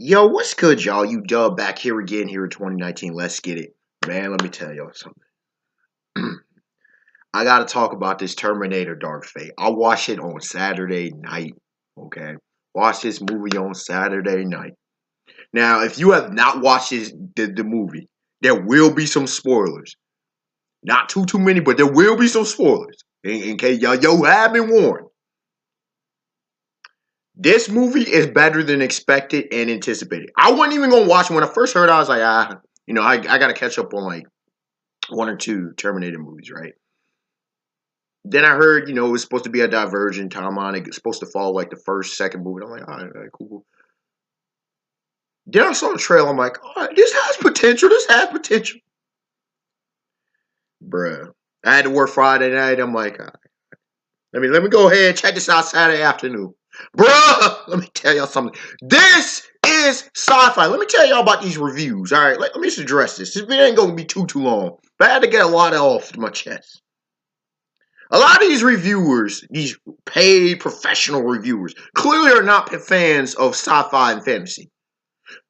Yo, what's good, y'all? You dub back here again here in 2019. Let's get it. Man, let me tell y'all something. I gotta talk about this Terminator Dark Fate. I watched it on Saturday night. Okay. Watched this movie on Saturday night. Now, if you have not watched the movie, there will be some spoilers. Not too many, but there will be some spoilers. In case y'all have been warned. This movie is better than expected and anticipated. I wasn't even gonna watch it. When I first heard it, I was like, I gotta catch up on like one or two Terminator movies, right? Then I heard, it was supposed to be a divergent timeline. It's supposed to follow like the first, second movie. I'm like, all right, cool. Then I saw the trailer. I'm like, all right, this has potential. This has potential. Bruh. I had to work Friday night. I'm like, all right, let me go ahead and check this out Saturday afternoon. Bruh, let me tell y'all something. This is sci-fi. Let me tell y'all about these reviews. All right, let me just address this. This video ain't going to be too long. But I had to get a lot off my chest. A lot of these reviewers, these paid professional reviewers, clearly are not fans of sci-fi and fantasy.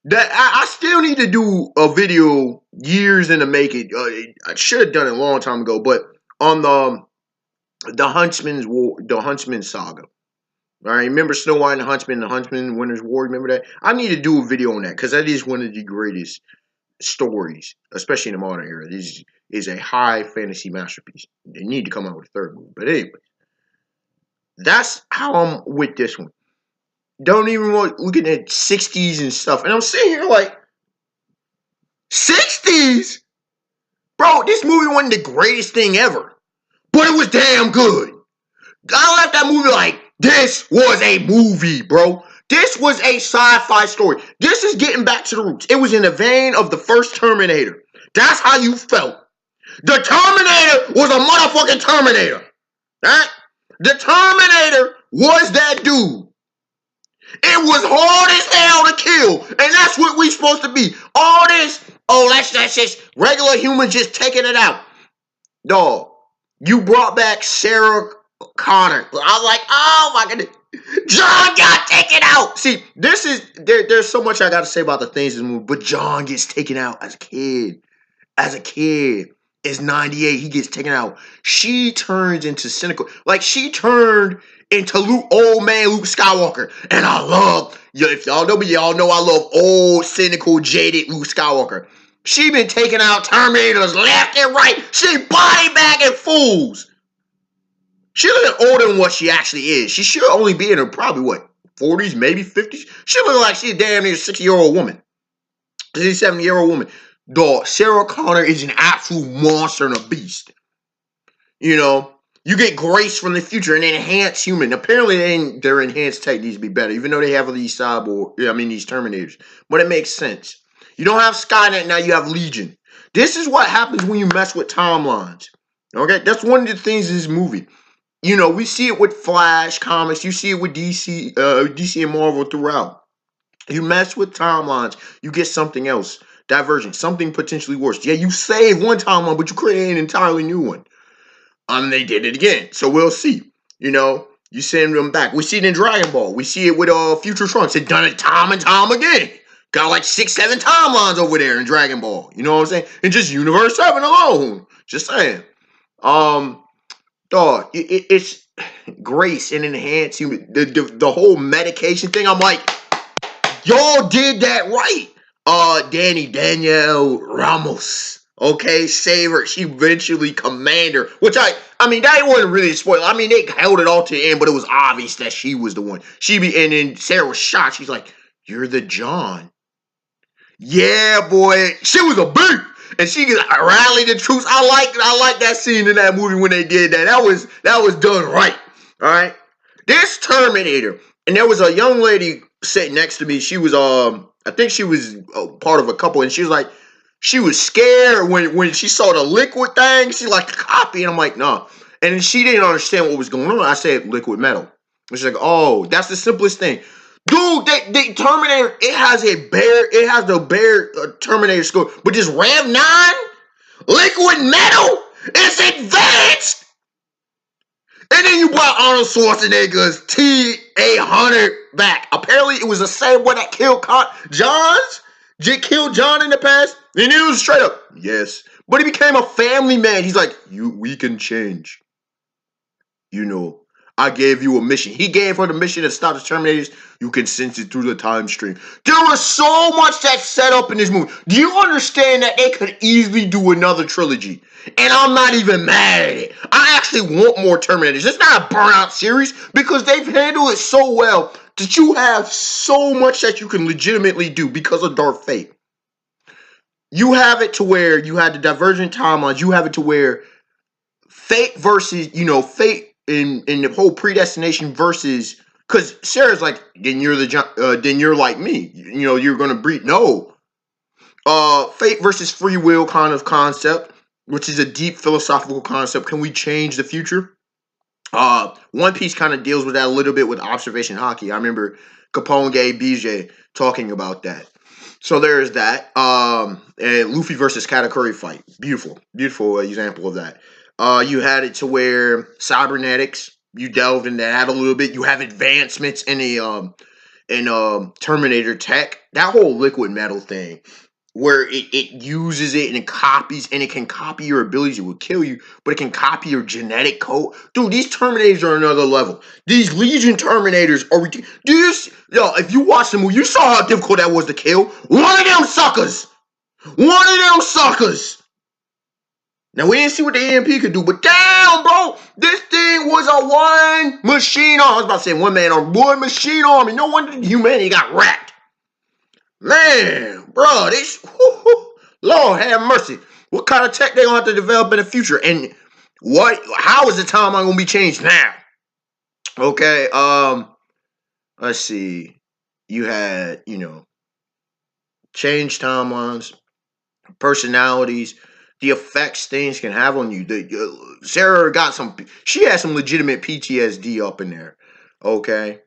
That I still need to do a video years in the making. I should have done it a long time ago, but on the Huntsman saga. All right, remember Snow White and the Huntsman Winter's War? Remember that? I need to do a video on that because that is one of the greatest stories, especially in the modern era. This is a high fantasy masterpiece. They need to come out with a third movie. But anyway, that's how I'm with this one. Don't even want looking at 60s and stuff. And I'm sitting here like, 60s? Bro, this movie wasn't the greatest thing ever. But it was damn good. I left that movie like, this was a movie, bro. This was a sci-fi story. This is getting back to the roots. It was in the vein of the first Terminator. That's how you felt. The Terminator was a motherfucking Terminator. Right? The Terminator was that dude. It was hard as hell to kill. And that's what we supposed to be. All this, that's just regular humans just taking it out. Dog, you brought back Sarah Connor. I was like, oh my goodness. John got taken out. See, there's so much I got to say about the things in the movie, but John gets taken out as a kid. As a kid. It's 98. He gets taken out. She turns into cynical. Like, she turned into old man Luke Skywalker. And I love, if y'all know me, y'all know I love old, cynical, jaded Luke Skywalker. She been taking out Terminators left and right. She body bagging fools. She looking older than what she actually is. She should only be in her probably, 40s, maybe 50s? She look like she's a damn near 60-year-old woman. 67-year-old woman. Dog, Sarah Connor is an absolute monster and a beast. You get Grace from the future, an enhanced human. Apparently, their enhanced tech needs to be better, even though they have these these Terminators. But it makes sense. You don't have Skynet, now you have Legion. This is what happens when you mess with timelines. Okay? That's one of the things in this movie. We see it with Flash comics. You see it with DC and Marvel throughout. You mess with timelines, you get something else. Divergent, something potentially worse. Yeah, you save one timeline, but you create an entirely new one. They did it again. So we'll see. You send them back. We see it in Dragon Ball. We see it with Future Trunks. They've done it time and time again. Got like 6-7 timelines over there in Dragon Ball. You know what I'm saying? And just Universe 7 alone. Just saying. Dog, it's Grace and enhance human. The whole medication thing. I'm like, y'all did that right. Danielle Ramos. Okay, save her. She eventually commander. Which that wasn't really a spoiler. They held it all to the end, but it was obvious that she was the one. And then Sarah was shocked. She's like, "You're the John." Yeah, boy. She was a beat. And she rallied the troops. I like that scene in that movie when they did that. That was done right. All right. This Terminator, and there was a young lady sitting next to me. She was I think she was part of a couple, and she was like, she was scared when she saw the liquid thing. She like copy, and I'm like, no. And then she didn't understand what was going on. I said liquid metal. And she's like, oh, that's the simplest thing. Dude, the Terminator, it has the bare Terminator score, but this Ram 9 liquid metal is advanced. And then you brought Arnold Schwarzenegger's T-800 back. Apparently, it was the same one that killed killed John in the past. And it was straight up, yes. But he became a family man. He's like, we can change. You know, I gave you a mission. He gave her the mission to stop the Terminators. You can sense it through the time stream. There was so much that's set up in this movie. Do you understand that they could easily do another trilogy? And I'm not even mad at it. I actually want more Terminators. It's not a burnout series because they've handled it so well that you have so much that you can legitimately do because of Dark Fate. You have it to where you had the divergent timelines. You have it to where Fate versus, Fate in the whole predestination versus, because Sarah's like, then you're like me. You're gonna breed. No, Fate versus free will kind of concept, which is a deep philosophical concept. Can we change the future? One Piece kind of deals with that a little bit with observation hockey. I remember Capone Gay BJ talking about that. So there's that. And Luffy versus Katakuri fight. Beautiful example of that. You had it to where cybernetics. You delved into that a little bit. You have advancements in the Terminator tech. That whole liquid metal thing, where it uses it and it copies, and it can copy your abilities. It will kill you, but it can copy your genetic code. Dude, these Terminators are another level. These Legion Terminators are if you watch the movie, you saw how difficult that was to kill. One of them suckers. Now, we didn't see what the EMP could do, but damn, bro, this thing was a one machine arm. I was about to say one man arm, one machine arm, and no wonder humanity got wrecked. Man, bro, Lord have mercy. What kind of tech they gonna have to develop in the future? And how is the timeline gonna be changed now? Okay, let's see. You had, change timelines, personalities, the effects things can have on you. Sarah she had some legitimate PTSD up in there. Okay.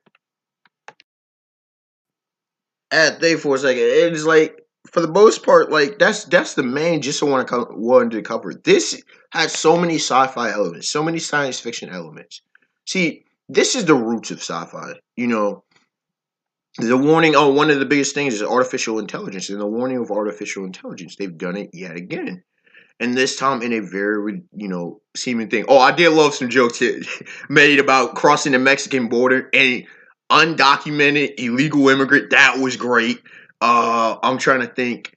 At day for a second, it's like, for the most part, like that's the main just I wanted to cover. This has so many sci-fi elements, so many science fiction elements. See, this is the roots of sci-fi. The warning. Oh, one of the biggest things is artificial intelligence, and the warning of artificial intelligence. They've done it yet again. And this time in a very, seeming thing. Oh, I did love some jokes made about crossing the Mexican border and undocumented illegal immigrant. That was great. I'm trying to think.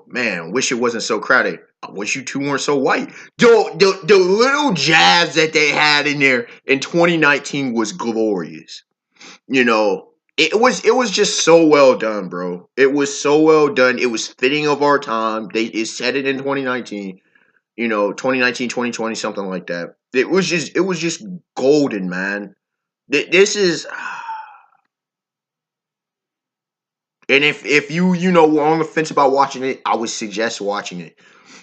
Man, wish it wasn't so crowded. I wish you two weren't so white. The little jabs that they had in there in 2019 was glorious. It was just so well done, bro. It was so well done. It was fitting of our time. It said it in 2019, 2019, 2020, something like that. It was just golden, man. This is, and if you were on the fence about watching it, I would suggest watching it.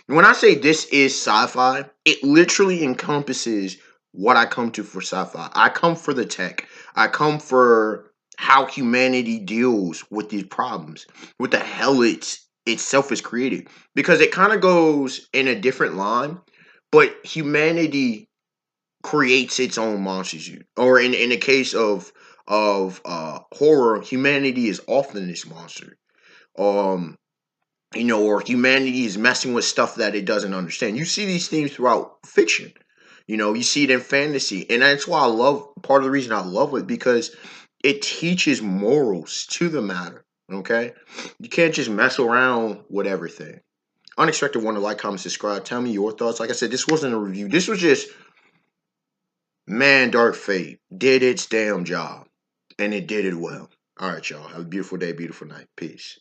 When I say this is sci-fi, it literally encompasses what I come to for sci-fi. I come for the tech. I come for how humanity deals with these problems, what the hell itself is created. Because it kind of goes in a different line, but humanity creates its own monsters. Or in the case of horror, humanity is often this monster. Um, or humanity is messing with stuff that it doesn't understand. You see these themes throughout fiction. You see it in fantasy, and that's why part of the reason I love it, because it teaches morals to the matter. Okay, you can't just mess around with everything. Unexpected one to like, comment, subscribe. Tell me your thoughts. Like I said, this wasn't a review. This was just, man, Dark Fate did its damn job, and it did it well. All right, y'all. Have a beautiful day, beautiful night. Peace.